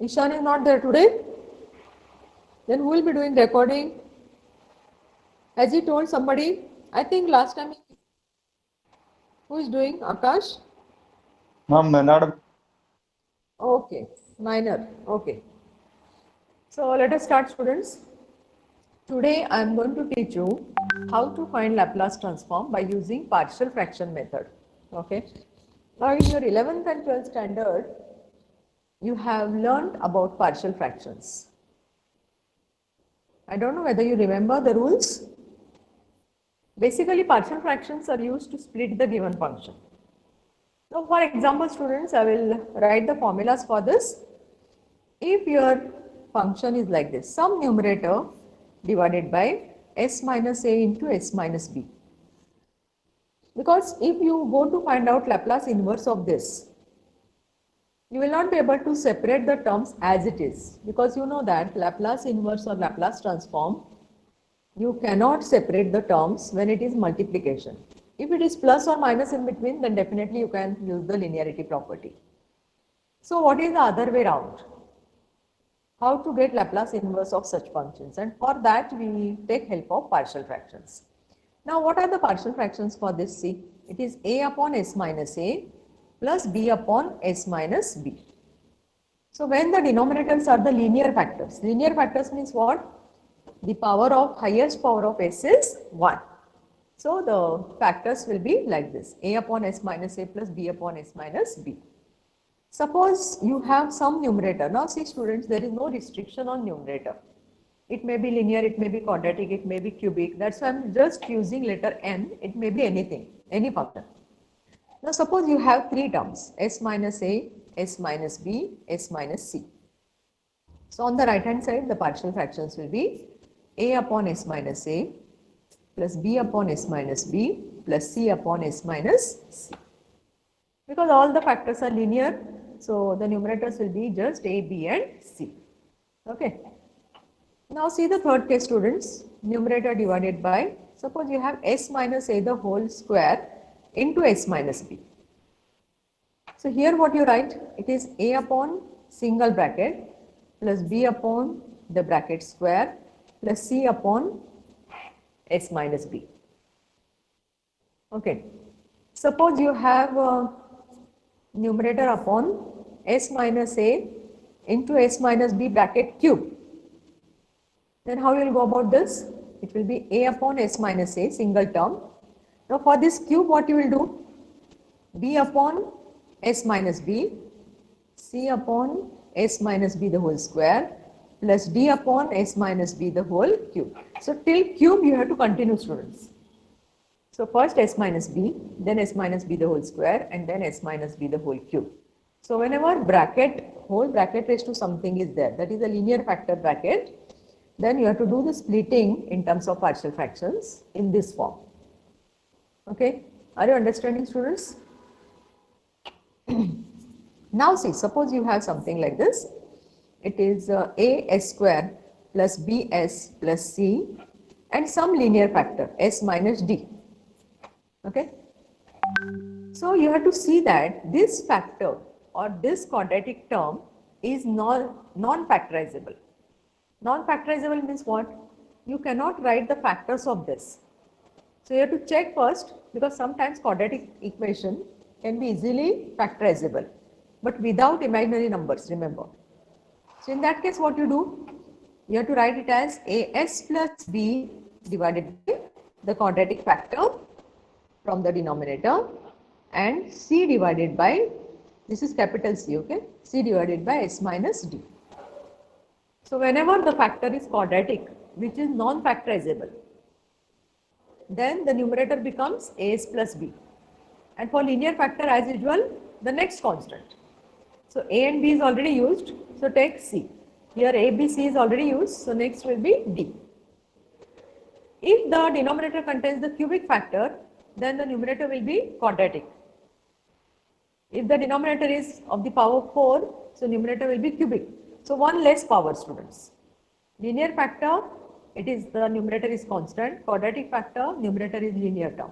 Ishan is not there today. Then who will be doing recording? Has he told somebody? I think last time. Who is doing? Akash? Ma'am, Maynard, Okay, minor. Okay. So let us start, students. Today I am going to teach you how to find Laplace transform by using partial fraction method. Okay. Now in your 11th and 12th standard, you have learned about partial fractions. I don't know whether you remember the rules. Basically, partial fractions are used to split the given function. Now, for example, students, I will write the formulas for this. If your function is like this, sum numerator divided by s minus a into s minus b. Because if you go to find out Laplace inverse of this, you will not be able to separate the terms as it is, because you know that Laplace inverse or Laplace transform, you cannot separate the terms when it is multiplication. If it is plus or minus in between, then definitely you can use the linearity property. So what is the other way around? How to get Laplace inverse of such functions, and for that we take help of partial fractions. Now what are the partial fractions for this? See, it is a upon s minus a plus b upon s minus b. So when the denominators are the linear factors means what? The power of highest power of s is 1. So the factors will be like this, a upon s minus a plus b upon s minus b. Suppose you have some numerator. Now see students, there is no restriction on numerator. It may be linear, it may be quadratic, it may be cubic. That's why I'm just using letter n. It may be anything, any function. Now suppose you have three terms, s minus a, s minus b, s minus c. So on the right hand side, the partial fractions will be a upon s minus a plus b upon s minus b plus c upon s minus c. Because all the factors are linear, so the numerators will be just a, b and c. Okay. Now see the third case, students. Numerator divided by, suppose you have s minus a the whole square into s minus b. So here what you write, it is a upon single bracket plus b upon the bracket square plus c upon s minus b. Okay. Suppose you have numerator upon s minus a into s minus b bracket cube. Then how you will go about this? It will be a upon s minus a, single term. Now for this cube, what you will do? B upon s minus b, c upon s minus b the whole square plus d upon s minus b the whole cube. So till cube you have to continue, students. So first s minus b, then s minus b the whole square, and then s minus b the whole cube. So whenever bracket, whole bracket raised to something is there, that is a linear factor bracket, then you have to do the splitting in terms of partial fractions in this form. Okay, are you understanding, students? Now see, suppose you have something like this. It is a s square plus b s plus c and some linear factor s minus d. Okay. So you have to see that this factor or this quadratic term is non-factorizable. Non-factorizable means what? You cannot write the factors of this. So you have to check first, because sometimes quadratic equation can be easily factorizable, but without imaginary numbers, remember. So in that case, what you do? You have to write it as as plus b divided by the quadratic factor from the denominator and c divided by, this is capital C, okay, c divided by s minus d. So whenever the factor is quadratic, which is non-factorizable, then the numerator becomes as plus b. And for linear factor, as usual, the next constant. So a and b is already used, so take c. Here a, b, c is already used, so next will be d. If the denominator contains the cubic factor, then the numerator will be quadratic. If the denominator is of the power 4, so numerator will be cubic. So one less power, students. Linear factor, it is the numerator is constant. Quadratic factor, numerator is linear term.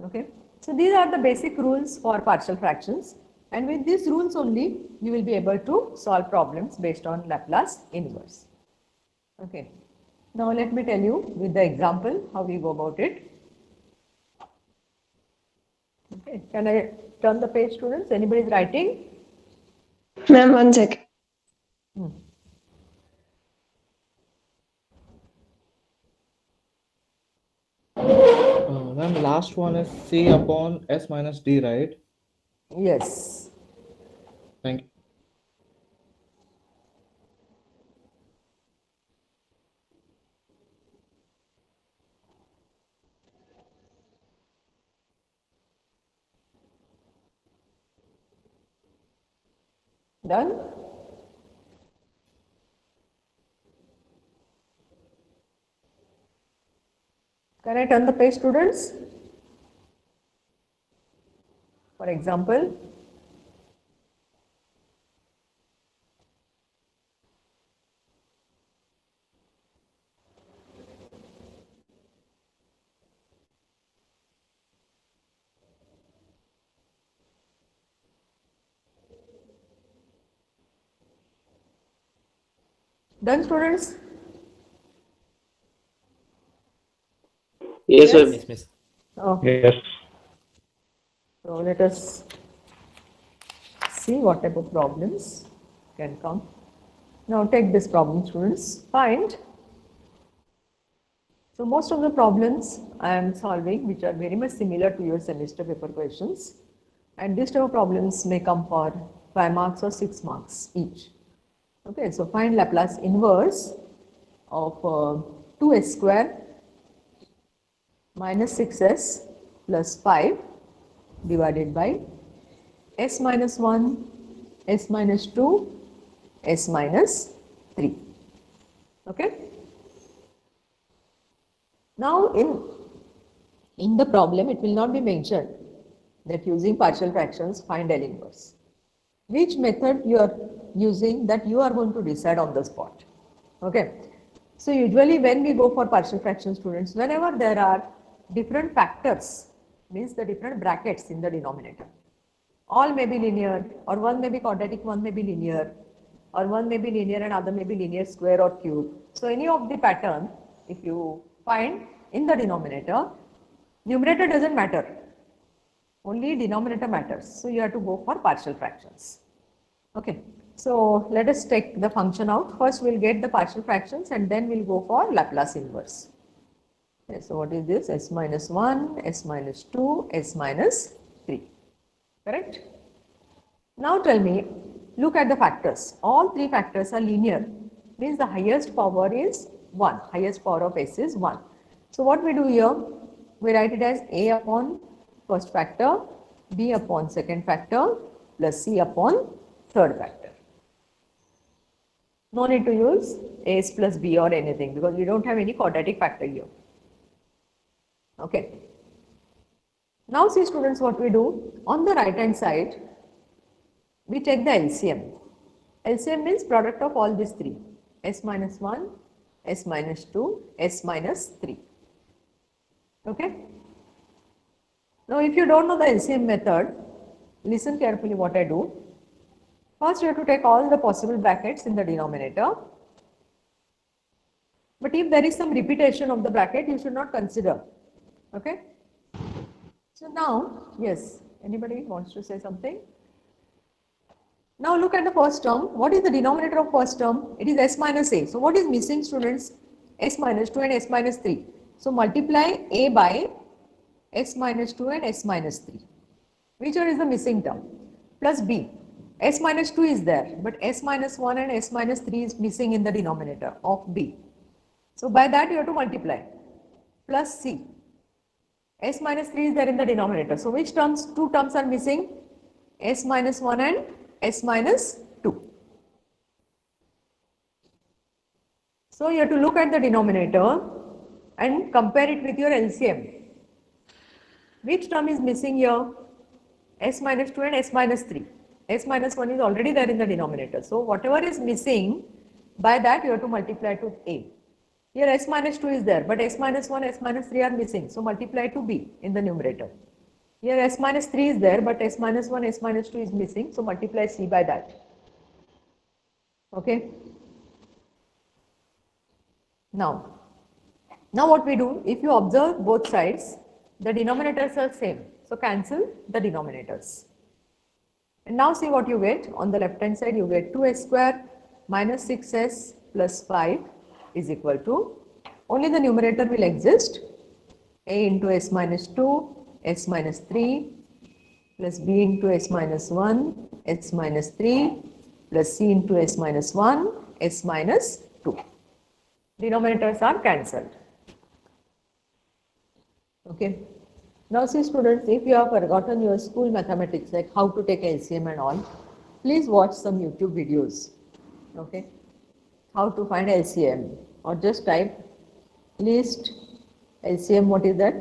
Okay. So these are the basic rules for partial fractions. And with these rules only, you will be able to solve problems based on Laplace inverse. Okay. Now let me tell you with the example how we go about it. Okay. Can I turn the page, students? Anybody is writing? Ma'am, 1 second. Then the last one is C upon S minus D, right? Yes. Thank you. Done? Can I turn the page, students? For example, done, students? Yes, ma'am. Yes, miss. Okay. Yes. So let us see what type of problems can come. Now take this problem, students. Find. So most of the problems I am solving which are very much similar to your semester paper questions, and these type of problems may come for 5 marks or 6 marks each. Okay, so find Laplace inverse of 2s square minus 6s plus 5 divided by s minus 1, s minus 2, s minus 3. Okay. Now in the problem it will not be mentioned that using partial fractions find L inverse. Which method you are using, that you are going to decide on the spot. Okay. So usually when we go for partial fraction, students, whenever there are different factors, means the different brackets in the denominator, all may be linear, or one may be quadratic, one may be linear, or one may be linear and other may be linear square or cube. So any of the pattern, if you find in the denominator, numerator doesn't matter, only denominator matters. So you have to go for partial fractions. Okay. So let us take the function out. First we'll get the partial fractions and then we'll go for Laplace inverse. Okay, so what is this? S minus 1, S minus 2, S minus 3. Correct? Now tell me, look at the factors. All three factors are linear. Means the highest power is 1. Highest power of S is 1. So what we do here? We write it as A upon first factor, B upon second factor, plus C upon third factor. No need to use A plus B or anything because we don't have any quadratic factor here. Okay. Now see, students, what we do. On the right hand side, we take the LCM. LCM means product of all these three. S minus 1, S minus 2, S minus 3. Okay. Now if you don't know the LCM method, listen carefully what I do. First you have to take all the possible brackets in the denominator. But if there is some repetition of the bracket, you should not consider. Okay. So now, yes, anybody wants to say something? Now look at the first term. What is the denominator of first term? It is S minus A. So what is missing, students? S minus 2 and S minus 3. So multiply A by S minus 2 and S minus 3. Which one is the missing term? Plus B. S minus 2 is there, but S minus 1 and S minus 3 is missing in the denominator of B. So by that you have to multiply. Plus C. S minus 3 is there in the denominator. So which terms? Two terms are missing. S minus 1 and S minus 2. So you have to look at the denominator and compare it with your LCM. Which term is missing here? S minus 2 and S minus 3. S minus 1 is already there in the denominator. So whatever is missing, by that you have to multiply to A. Here S minus 2 is there, but S minus 1, S minus 3 are missing. So multiply to B in the numerator. Here s minus 3 is there, but s minus 1, s minus 2 is missing, so multiply c by that. Okay. Now what we do, if you observe both sides, the denominators are same, so cancel the denominators. And now see what you get. On the left hand side, you get 2s square minus 6s plus 5 is equal to, only the numerator will exist, a into s minus 2, s minus 3 plus b into s minus 1, s minus 3 plus c into s minus 1, s minus 2. Denominators are cancelled. Okay. Now see students, if you have forgotten your school mathematics, like how to take LCM and all, please watch some YouTube videos. Okay. How to find LCM, or just type least LCM. What is that?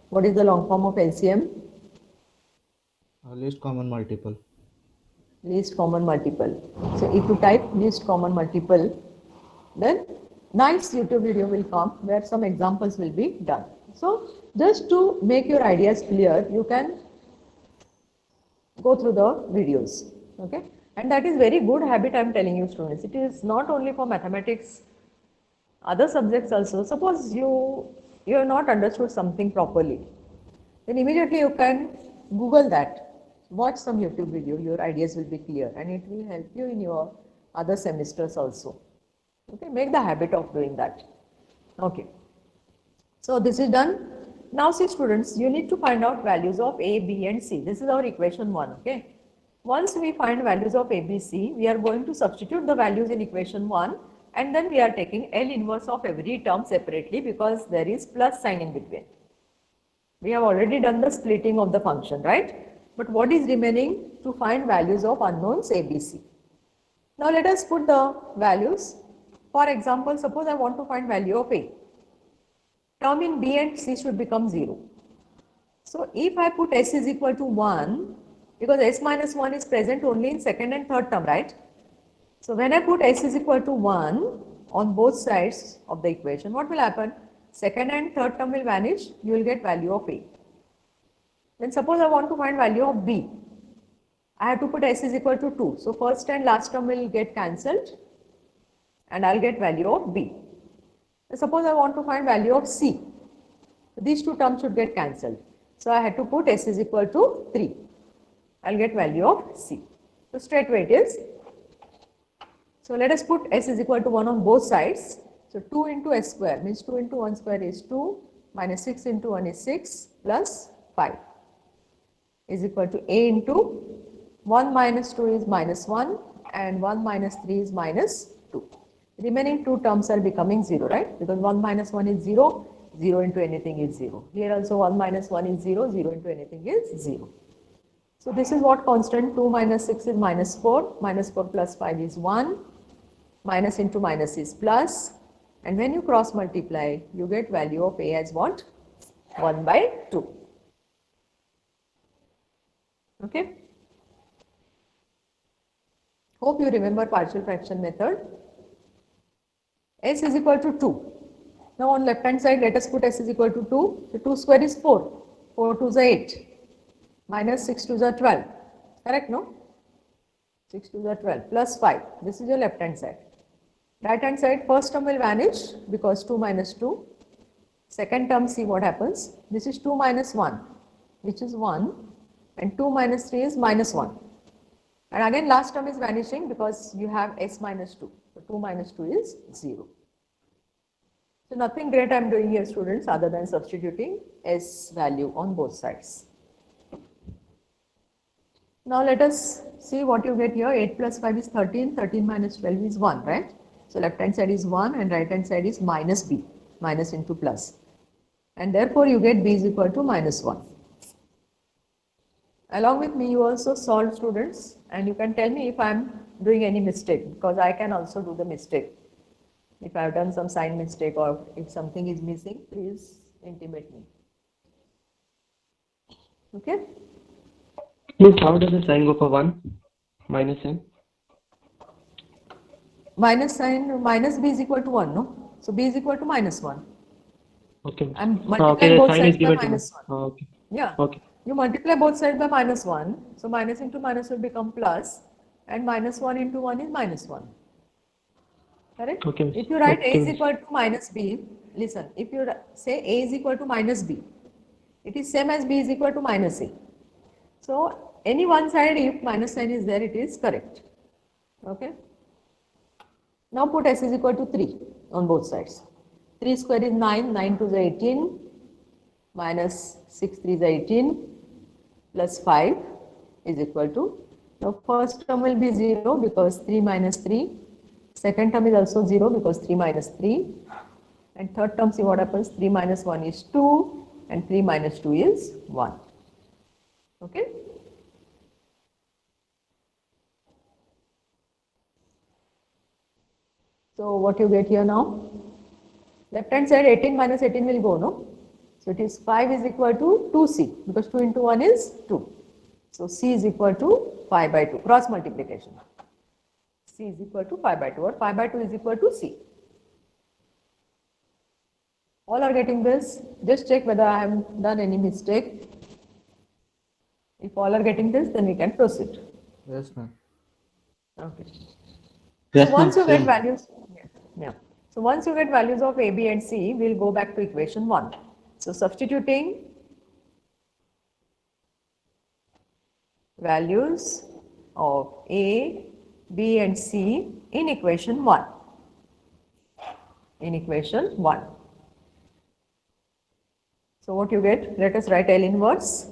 What is the long form of LCM? Least common multiple. Least common multiple. So if you type least common multiple, then nice YouTube video will come where some examples will be done. So just to make your ideas clear, you can go through the videos. Okay. And that is very good habit I am telling you students. It is not only for mathematics, other subjects also. Suppose you have not understood something properly, then immediately you can Google that. Watch some YouTube video, your ideas will be clear and it will help you in your other semesters also. Okay, make the habit of doing that. Okay. So this is done. Now see students, you need to find out values of a, b and c. This is our equation 1. Okay. Once we find values of a, b, c, we are going to substitute the values in equation 1 and then we are taking L inverse of every term separately because there is plus sign in between. We have already done the splitting of the function, right? But what is remaining? To find values of unknowns a, b, c. Now let us put the values. For example, suppose I want to find value of a. Term in b and c should become 0. So if I put s is equal to 1, because s minus 1 is present only in second and third term, right? So when I put s is equal to 1 on both sides of the equation, what will happen? Second and third term will vanish, you will get value of a. Then suppose I want to find value of b. I have to put s is equal to 2. So first and last term will get cancelled and I'll get value of b. Suppose I want to find value of c. These two terms should get cancelled. So I had to put s is equal to 3. I'll get value of c. So straightway it is. So let us put s is equal to 1 on both sides. So 2 into s square means 2 into 1 square is 2 minus 6 into 1 is 6 plus 5 is equal to a into 1 minus 2 is minus 1 and 1 minus 3 is minus 2. Remaining two terms are becoming 0, right? Because 1 minus 1 is 0, 0 into anything is 0. Here also 1 minus 1 is 0, 0 into anything is 0. So this is what constant. 2 minus 6 is minus 4, minus 4 plus 5 is 1, minus into minus is plus, and when you cross multiply, you get value of a as what? 1 by 2. Okay. Hope you remember partial fraction method. S is equal to 2. Now on left hand side, let us put s is equal to 2. So 2 square is 4. 4 2s are 8. Minus 6 2s are 12. Correct, no? 6 2s are 12 plus 5. This is your left hand side. Right hand side, first term will vanish because 2 minus 2. Second term, see what happens. This is 2 minus 1, which is 1, and 2 minus 3 is minus 1. And again last term is vanishing because you have s minus 2. So 2 minus 2 is 0. So nothing great I am doing here students other than substituting s value on both sides. Now let us see what you get here. 8 plus 5 is 13, 13 minus 12 is 1, right? So left hand side is 1 and right hand side is minus b, minus into plus. And therefore you get b is equal to minus 1. Along with me you also solve students and you can tell me if I am doing any mistake because I can also do the mistake. If I have done some sign mistake or if something is missing, please intimate me. Okay? Miss, how does the sign go for 1? Minus sign? Minus sign, minus b is equal to 1, no? So b is equal to minus 1. Okay. I'm Okay, multiplying the both sign is sides by given to me. minus 1. Okay. Yeah. Okay. You multiply both sides by minus 1. So minus into minus will become plus, and minus 1 into 1 is minus 1. Correct? Okay, miss. If you write a Okay, is miss. equal to minus b, listen, if you say a is equal to minus b, it is same as b is equal to minus a. So any one side, if minus sign is there, it is correct. Okay. Now put s is equal to 3 on both sides. 3 square is 9, 9 2 is 18, minus 6 3 is 18, plus 5 is equal to, now first term will be 0 because 3 minus 3, second term is also 0 because 3 minus 3, and third term, see what happens, 3 minus 1 is 2 and 3 minus 2 is 1. Okay. So what you get here now? Left hand side 18 minus 18 will go, no? So it is 5 is equal to 2c because 2 into 1 is 2. So c is equal to 5 by 2, cross multiplication. C is equal to 5 by 2 or 5 by 2 is equal to c. All are getting this? Just check whether I have done any mistake. If all are getting this, then we can proceed. Yes, ma'am. Okay. Yes, So once you ma'am. get values, yeah. So once you get values of a, b and c, we'll go back to equation 1. So substituting values of a, b and c in equation 1. In equation 1. So what you get? Let us write L inverse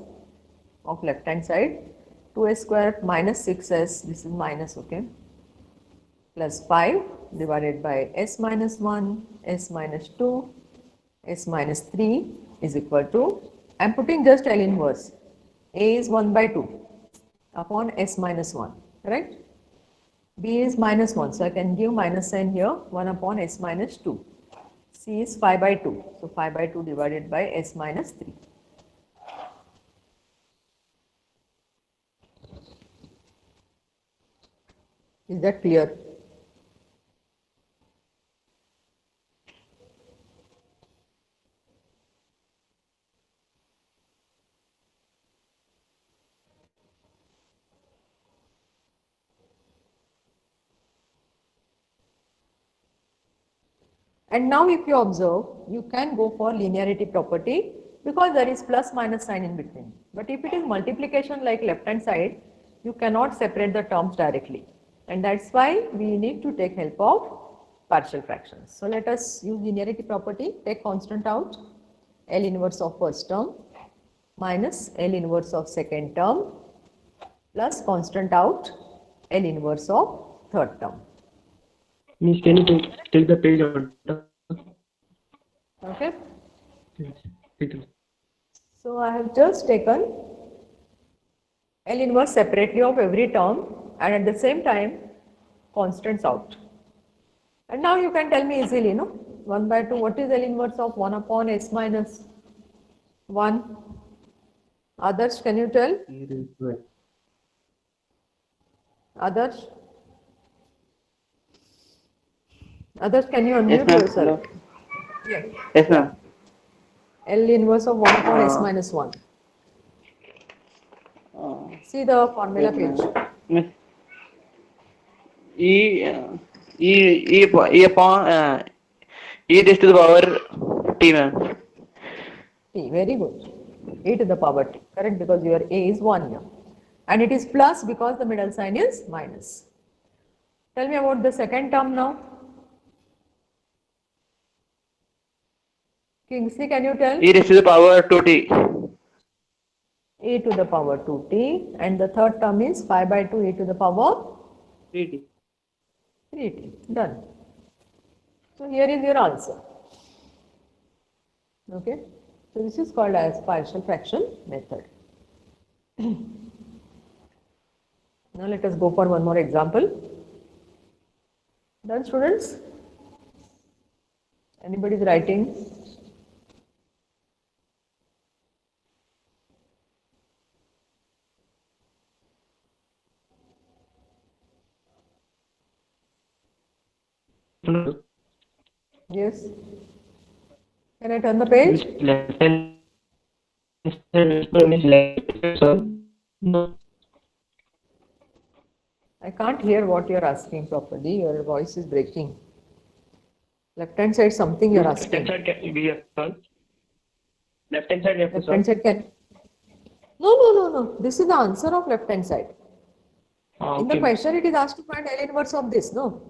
of left hand side. 2s square minus 6s, this is minus, okay, plus 5 divided by s minus 1, s minus 2, s minus 3 is equal to, I am putting just L inverse. A is 1 by 2 upon s minus 1, right? B is minus 1, so I can give minus sign here, 1 upon s minus 2. C is 5 by 2, so 5 by 2 divided by s minus 3. Is that clear? And now if you observe, you can go for linearity property because there is plus minus sign in between. But if it is multiplication like left hand side, you cannot separate the terms directly. And that's why we need to take help of partial fractions. So let us use linearity property, take constant out, L inverse of first term minus L inverse of second term plus constant out L inverse of third term. Miss, can you take the page order? Okay. Yes. Take it. So I have just taken L inverse separately of every term and at the same time constants out. And now you can tell me easily, no? 1 by 2, what is L inverse of 1 upon s minus 1? Others, can you tell? E raised to x. Others? Others, can you unmute ma'am. yourself? Hello. Yeah. Yes, ma'am. L inverse of 1 upon s minus 1. See the formula Wait, page. ma'am. Miss, E upon E raised to the power T, ma'am. T, very good. E to the power t, correct, because your A is 1 here. And it is plus because the middle sign is minus. Tell me about the second term now. Kingsley, can you tell? E raised to the power 2T. E to the power 2t, and the third term is 5 by 2 e to the power 3T. 3t. Done. So here is your answer. Okay. So this is called as partial fraction method. Now let us go for one more example. Done, students? Anybody is writing? Hello. Yes. Can I turn the page? Miss, left hand Means left side. No. I can't hear what you're asking properly. Your voice is breaking. Left hand side something you're Left hand asking. side can be a solve. Left hand side you have to Left hand solve. side can. No. This is the answer of left hand side. In the Okay. question, it is asked to find L inverse of this, no?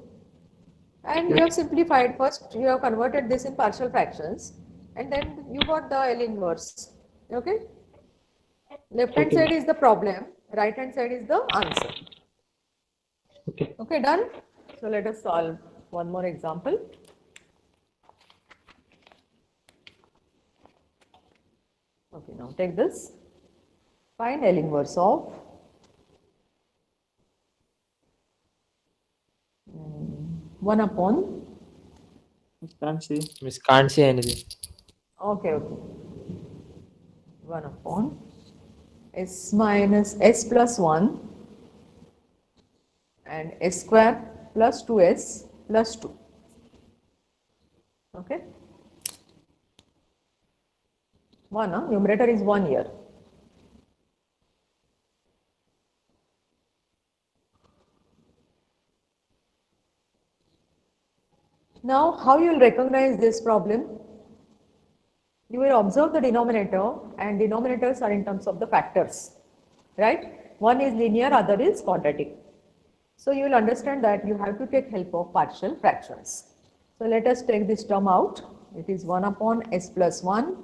And you have simplified. First, you have converted this in partial fractions, and then you got the L inverse. Okay? Left hand Okay. side is the problem, right hand side is the answer. Okay. Okay, done? So let us solve one more example. Okay, now take this. Find L inverse of 1 upon. Can't see. Miss can't say anything. Okay. 1 upon s minus s plus 1 and s square plus 2s plus 2. Okay. 1, numerator is 1 here. Now, how you will recognize this problem? You will observe the denominator, and denominators are in terms of the factors, right? One is linear, other is quadratic. So you will understand that you have to take help of partial fractions. So let us take this term out. It is 1 upon s plus 1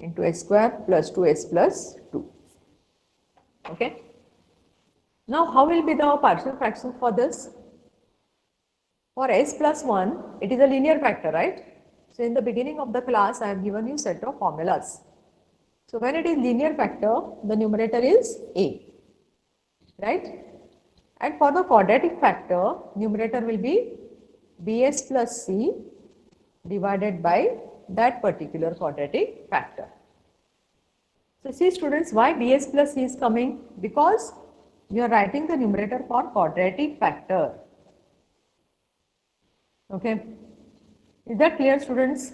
into s square plus 2s plus 2. Okay. Now, how will be the partial fraction for this? For s plus 1, it is a linear factor, right? So in the beginning of the class, I have given you set of formulas. So when it is linear factor, the numerator is a, right? And for the quadratic factor, numerator will be bs plus c divided by that particular quadratic factor. So see students, why bs plus c is coming? Because you are writing the numerator for quadratic factor. Okay. Is that clear, students?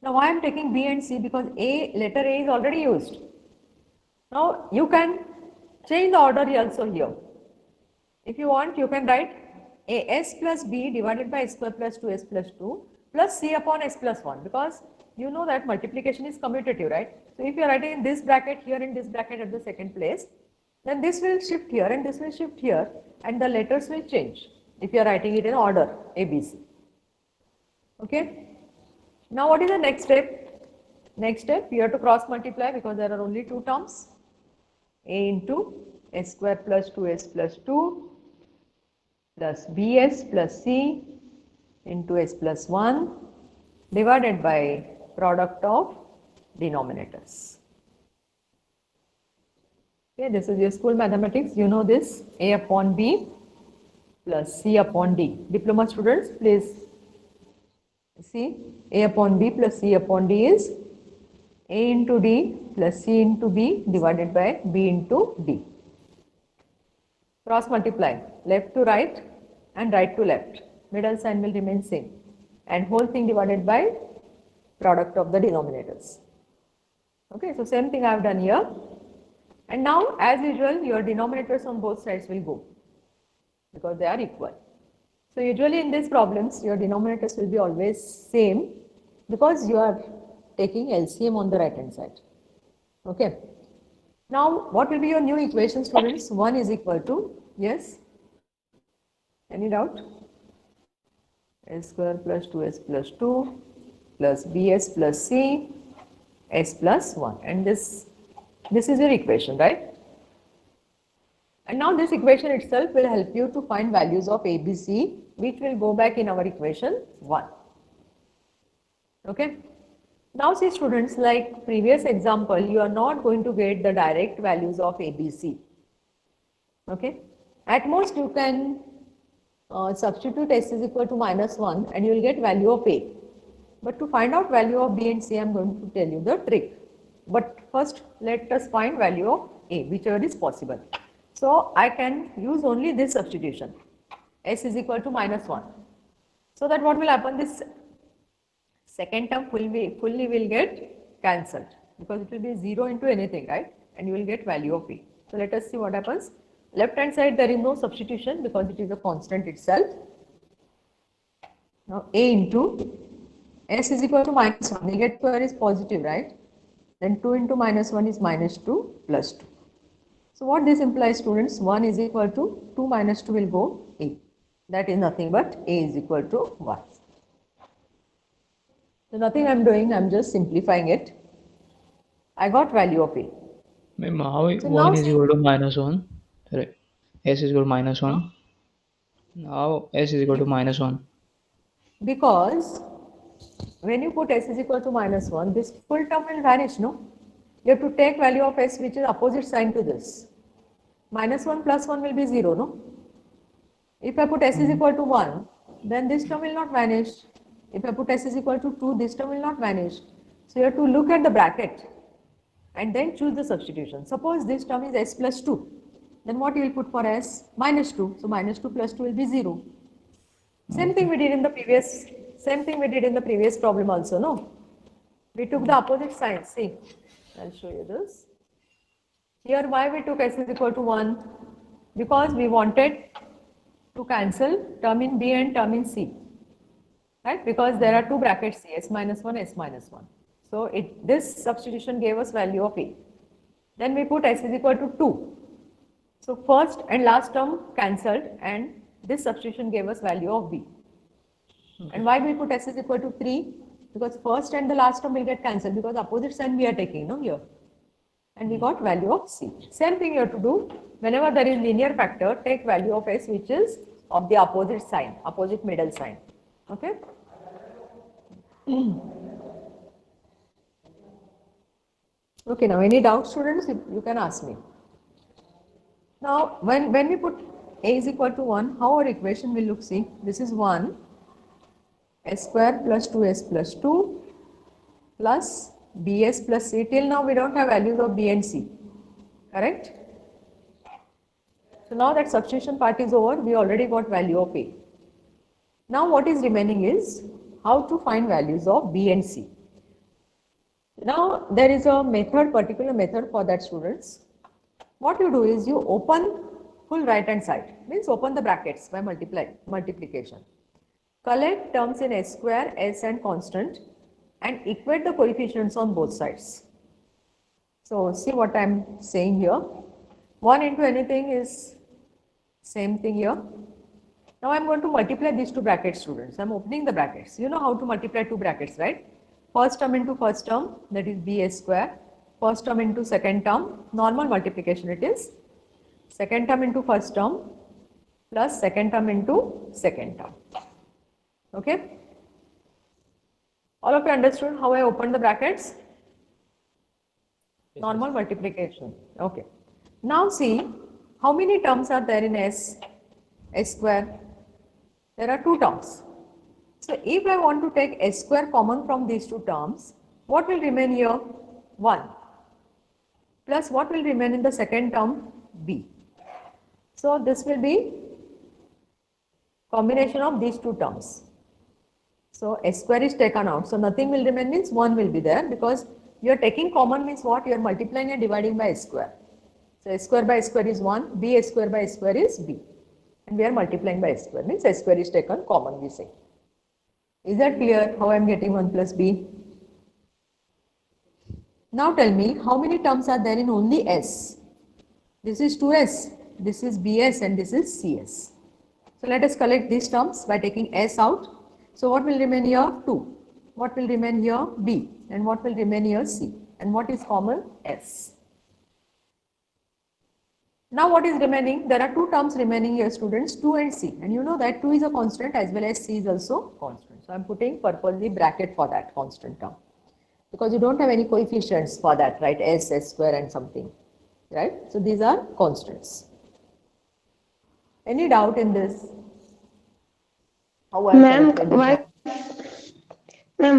Now why I am taking B and C? Because letter A is already used. Now you can change the order also here. If you want, you can write as plus b divided by s square plus 2s plus 2 plus c upon s plus 1, because you know that multiplication is commutative, right? So if you are writing in this bracket here, in this bracket at the second place, then this will shift here and this will shift here, and the letters will change if you are writing it in order ABC. Okay. Now what is the next step? Next step, you have to cross multiply because there are only two terms. A into s square plus 2s plus 2 plus bs plus c into s plus 1 divided by product of denominators. Okay, this is your school mathematics. You know this, a upon b plus c upon d. Diploma students, please see, a upon b plus c upon d is a into d plus c into b divided by b into d. Cross multiply, left to right and right to left. Middle sign will remain same, and whole thing divided by product of the denominators. Okay, so same thing I have done here. And now, as usual, your denominators on both sides will go because they are equal. So usually in these problems, your denominators will be always same because you are taking LCM on the right hand side. Okay. Now, what will be your new equation, students? 1 is equal to, yes? Any doubt? S square plus 2s plus 2 plus bs plus c s plus 1, and this is your equation, right? And now this equation itself will help you to find values of a, b, c, which will go back in our equation 1. Okay. Now see students, like previous example, you are not going to get the direct values of a, b, c. Okay. At most you can substitute s is equal to -1 and you will get value of a. But to find out value of b and c, I am going to tell you the trick. But first let us find value of a, whichever is possible. So I can use only this substitution, s is equal to -1. So that what will happen, this second term fully will get cancelled. because it will be 0 into anything, right? And you will get value of A. So let us see what happens. Left hand side there is no substitution because it is a constant itself. Now A into S is equal to minus 1. Negative square is positive, right? Then 2 into minus 1 is minus 2 plus 2. So what this implies, students, 1 is equal to 2 minus 2 will go A. That is nothing but A is equal to 1. So nothing I am doing, I am just simplifying it. I got value of A. Ma'am, how So 1 now is see, equal to minus 1? Right. S is equal to minus 1. Now S is equal to minus 1. because when you put S is equal to minus 1, this full term will vanish, no? You have to take value of S which is opposite sign to this. Minus 1 plus 1 will be 0, no? If I put S is equal to 1, then this term will not vanish. If I put S is equal to 2, this term will not vanish. So you have to look at the bracket and then choose the substitution. Suppose this term is S plus 2. Then what you will put for S? Minus 2. So minus 2 plus 2 will be 0. Same thing we did in the previous problem also, no? We took the opposite sign. See, I'll show you this. Here why we took S is equal to 1? Because we wanted to cancel term in B and term in C. Right? Because there are two brackets C, S minus 1, S minus 1. So this substitution gave us value of A. Then we put S is equal to 2. So first and last term cancelled and this substitution gave us value of B. And why we put S is equal to 3? Because first and the last term will get cancelled because opposite sign we are taking, no, here. And we got value of C. Same thing you have to do. Whenever there is linear factor, take value of S which is of the opposite sign, opposite middle sign. Okay? Okay, now any doubts, students? You can ask me. Now, when we put A is equal to 1, how our equation will look? See, this is 1, S square plus 2S plus 2 plus BS plus C. Till now, we don't have values of B and C, correct? So now that substitution part is over, we already got value of A. Now what is remaining is how to find values of B and C. Now there is a method, particular method for that, students. What you do is you open full right hand side, means open the brackets by multiplication. Collect terms in S square, S and constant and equate the coefficients on both sides. So see what I am saying here. 1 into anything is same thing here. Now I am going to multiply these two brackets, students. I am opening the brackets. You know how to multiply two brackets, right? First term into first term, that is BS square. First term into second term, normal multiplication it is. Second term into first term plus second term into second term. Okay? All of you understood how I opened the brackets? Normal multiplication. Okay. Now see, how many terms are there in S square? There are two terms. So if I want to take S square common from these two terms, what will remain here? 1 plus what will remain in the second term? B. So this will be combination of these two terms. So S square is taken out. So nothing will remain means 1 will be there because you are taking common means what? You are multiplying and dividing by S square. So S square by S square is 1, B S square by S square is B. And we are multiplying by S square means S square is taken common, we say. Is that clear how I am getting 1 plus B? Now tell me how many terms are there in only S? This is 2S, this is BS and this is CS. So let us collect these terms by taking S out. So what will remain here? 2. What will remain here? B. And what will remain here? C. And what is common? S. Now what is remaining? There are two terms remaining here, students, 2 and C. And you know that 2 is a constant as well as C is also constant. So I am putting purposely bracket for that constant term. Because you don't have any coefficients for that, right? S square and something, right? So these are constants. Any doubt in this? How I Ma'am, collected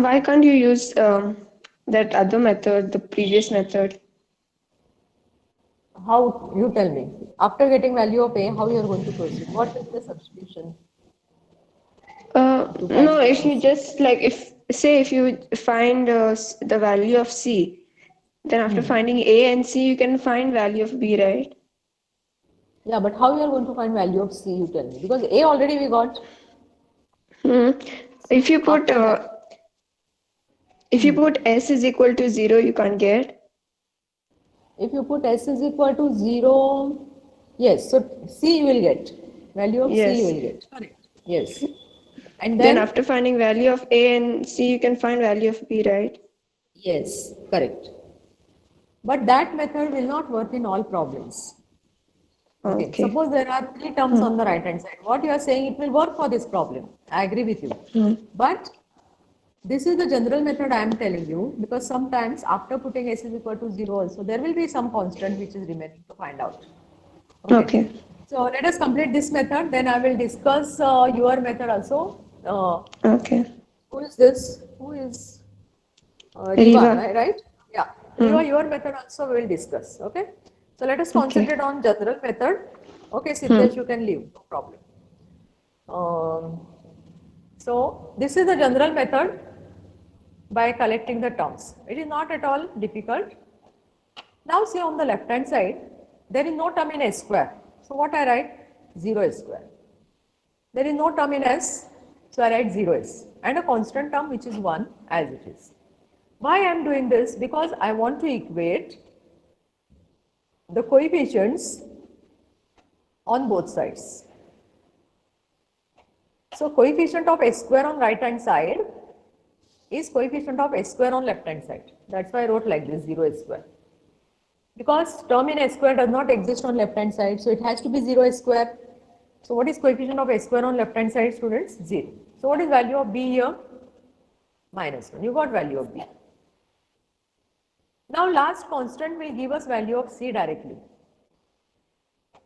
why can't you use that other method, the previous method? How? You tell me. After getting value of A, how you are going to proceed? What is the substitution? To find No, if you values? just like if you find the value of C, Then after finding A and C, you can find value of B, right? Yeah, but how you are going to find value of C, you tell me? Because A already we got. Hmm. If you put After that, S is equal to 0, you can't get. if you put S is equal to 0, yes, so C you will get. Value of C you Yes. will get. Correct. Yes. And Then then, after finding value of A and C, you can find value of B, right? yes, correct. But that method will not work in all problems. Okay, Okay. suppose there are three terms on the right hand side. What you are saying, it will work for this problem. I agree with you. But this is the general method I am telling you, because sometimes after putting S is equal to 0 also, there will be some constant which is remaining to find out. Okay. Okay. So let us complete this method, then I will discuss your method also. Okay. Who is this? Who is Riva, Riva. right? Yeah. Riva, your method also we will discuss. Okay. So let us Okay. concentrate on general method. Okay, Siddesh, you can leave, no problem. So this is the general method by collecting the terms. It is not at all difficult. Now see on the left hand side, there is no term in S square. So what I write? 0S square. There is no term in S, so I write 0S and a constant term which is 1 as it is. Why I am doing this? Because I want to equate the coefficients on both sides. So coefficient of S square on right hand side is coefficient of S square on left hand side. That's why I wrote like this 0S square. Because term in S square does not exist on left hand side, so it has to be 0S square. So what is coefficient of S square on left hand side, students? 0. So what is value of B here? -1. You got value of B. Now last constant will give us value of C directly.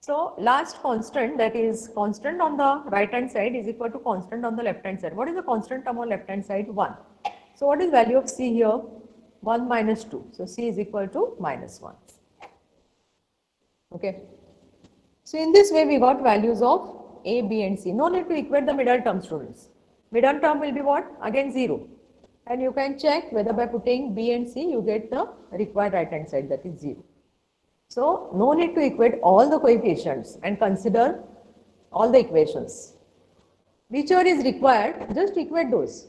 So last constant, that is constant on the right hand side, is equal to constant on the left hand side. What is the constant term on left hand side? 1. So what is value of C here? 1 minus 2. So C is equal to -1. Okay. So in this way we got values of A, B and C. No need to equate the middle term, students. Middle term will be what? Again 0. And you can check whether by putting B and C you get the required right hand side, that is 0. So no need to equate all the coefficients and consider all the equations. Whichever is required, just equate those.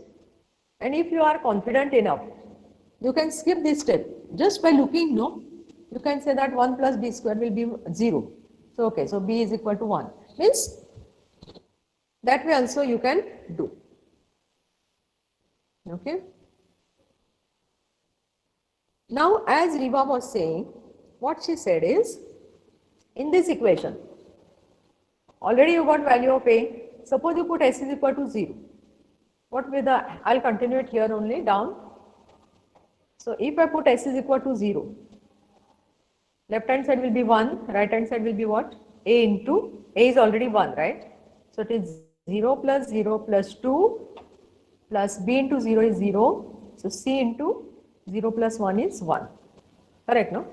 And if you are confident enough, you can skip this step. Just by looking, no, you can say that 1 plus B square will be 0. So okay, so B is equal to 1. Means that way also you can do. Okay. Now as Riva was saying, what she said is, in this equation, already you got value of A. Suppose you put S is equal to 0. What will the, I'll continue it here only down. So if I put S is equal to 0, left hand side will be 1, right hand side will be what? A into, A is already 1, right? So it is 0 plus 2 plus B into 0 is 0. So C into 0 plus 1 is 1. Correct, no?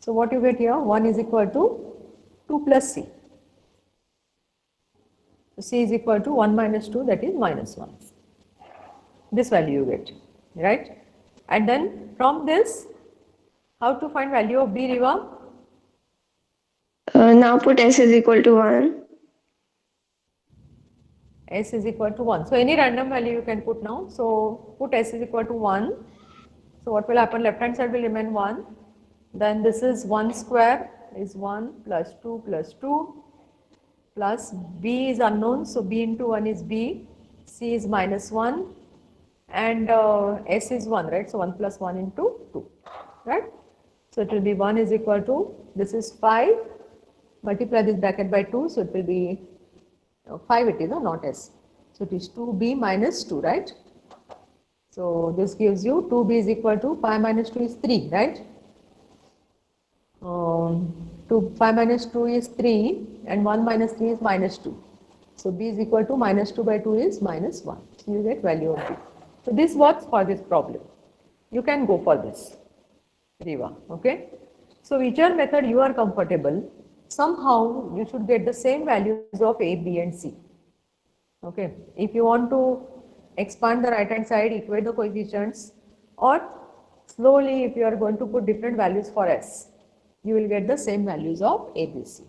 So what you get here? 1 is equal to 2 plus C. So C is equal to 1 minus 2, that is -1. This value you get, right? And then from this, how to find value of B, Riva? Now put S is equal to 1. S is equal to 1. So any random value you can put now. So put S is equal to 1. So what will happen? Left hand side will remain 1. Then this is 1 square is 1 plus 2 plus B is unknown. So B into 1 is B. C is -1 and S is 1, right? So 1 plus 1 into 2, right? So it will be 1 is equal to, this is 5, multiply this bracket by 2, so it will be 5 it is, not S. So it is 2B minus 2, right? So this gives you 2B is equal to 5 minus 2 is 3, right? 5 minus 2 is 3 and 1 minus 3 is -2. So B is equal to -2 by 2 is -1. So you get value of B. So this works for this problem. You can go for this, Riva, okay? So whichever method you are comfortable, somehow you should get the same values of A, B and C. Okay, if you want to expand the right hand side, equate the coefficients, or slowly, if you are going to put different values for S, you will get the same values of ABC.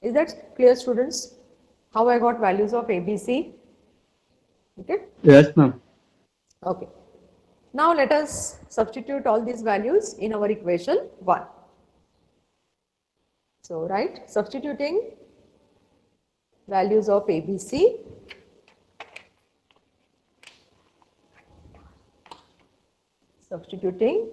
Is that clear, students? How I got values of ABC? Okay. Yes, ma'am. Okay. Now let us substitute all these values in our equation 1. So, right, substituting values of ABC, substituting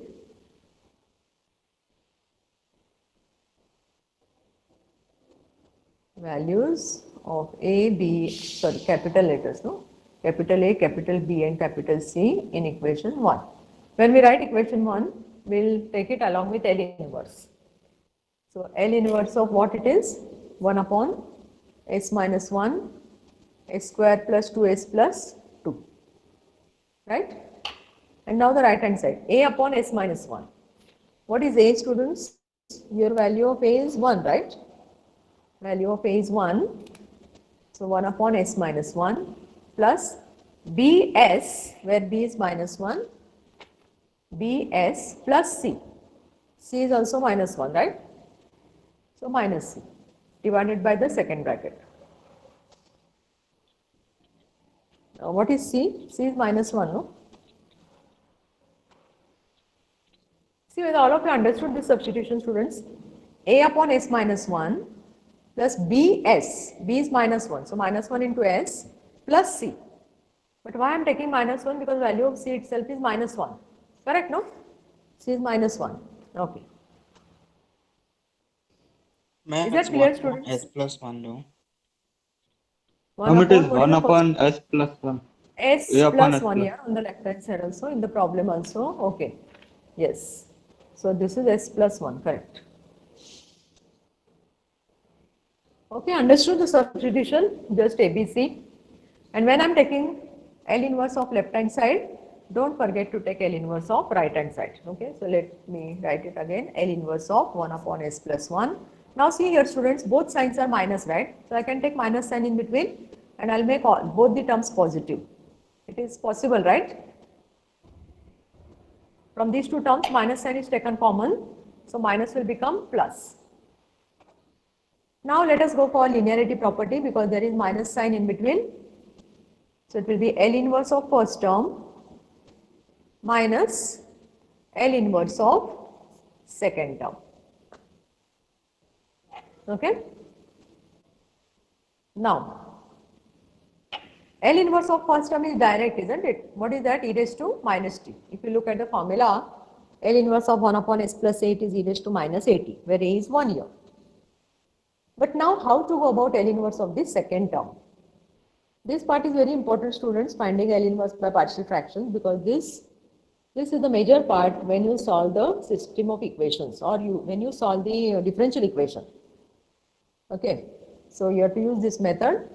values of A, B, sorry, capital letters, no? Capital A, capital B and capital C in equation 1. When we write equation 1, we'll take it along with L inverse. So, L inverse of what it is? 1 upon S minus 1, S square plus 2S plus 2, right? And now the right hand side, A upon S minus 1. What is A, students? Your value of A is 1, right? Value of A is 1. So, 1 upon S minus 1 plus BS, where B is minus 1, BS plus C. C is also minus 1, right? So, minus C divided by the second bracket. Now, what is C? C is minus 1, no? See, whether all of you understood this substitution, students. A upon S minus 1 plus BS, B is minus 1. So, minus 1 into S plus C. But why I am taking minus 1? Because value of C itself is minus 1. Correct, no? C is minus 1. Okay. Ma'am, Is that it's clear, 1 students? S plus 1, no? 1 Ma'am, it is upon, what 1 is the first? upon S plus 1. S A upon plus S 1 plus. here on the left hand side also, in the problem also. Okay. Yes. So, this is S plus 1, correct. Okay, understood the substitution, just ABC. And when I am taking L inverse of left hand side, don't forget to take L inverse of right hand side. Okay, so let me write it again, L inverse of 1 upon S plus 1. Now see here, students, both signs are minus, right? So I can take minus sign in between and I'll make both the terms positive. It is possible, right? From these two terms, minus sign is taken common, so minus will become plus. Now let us go for linearity property because there is minus sign in between. So it will be L inverse of first term minus L inverse of second term. Okay. Now, L inverse of first term is direct, isn't it? What is that? E raised to minus t. If you look at the formula, L inverse of 1 upon S plus 8 is e raised to minus 80, where A is 1 here. But now how to go about L inverse of this second term? This part is very important, students, finding L inverse by partial fractions, because this is the major part when you solve the system of equations or when you solve the differential equation. Okay, so you have to use this method.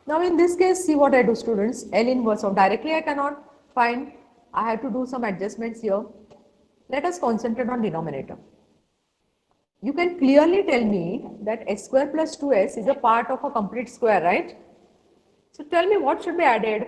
Now in this case, see what I do, students. L inverse of, directly I cannot find, I have to do some adjustments here. Let us concentrate on denominator. You can clearly tell me that S square plus 2S is a part of a complete square, right? So tell me what should be added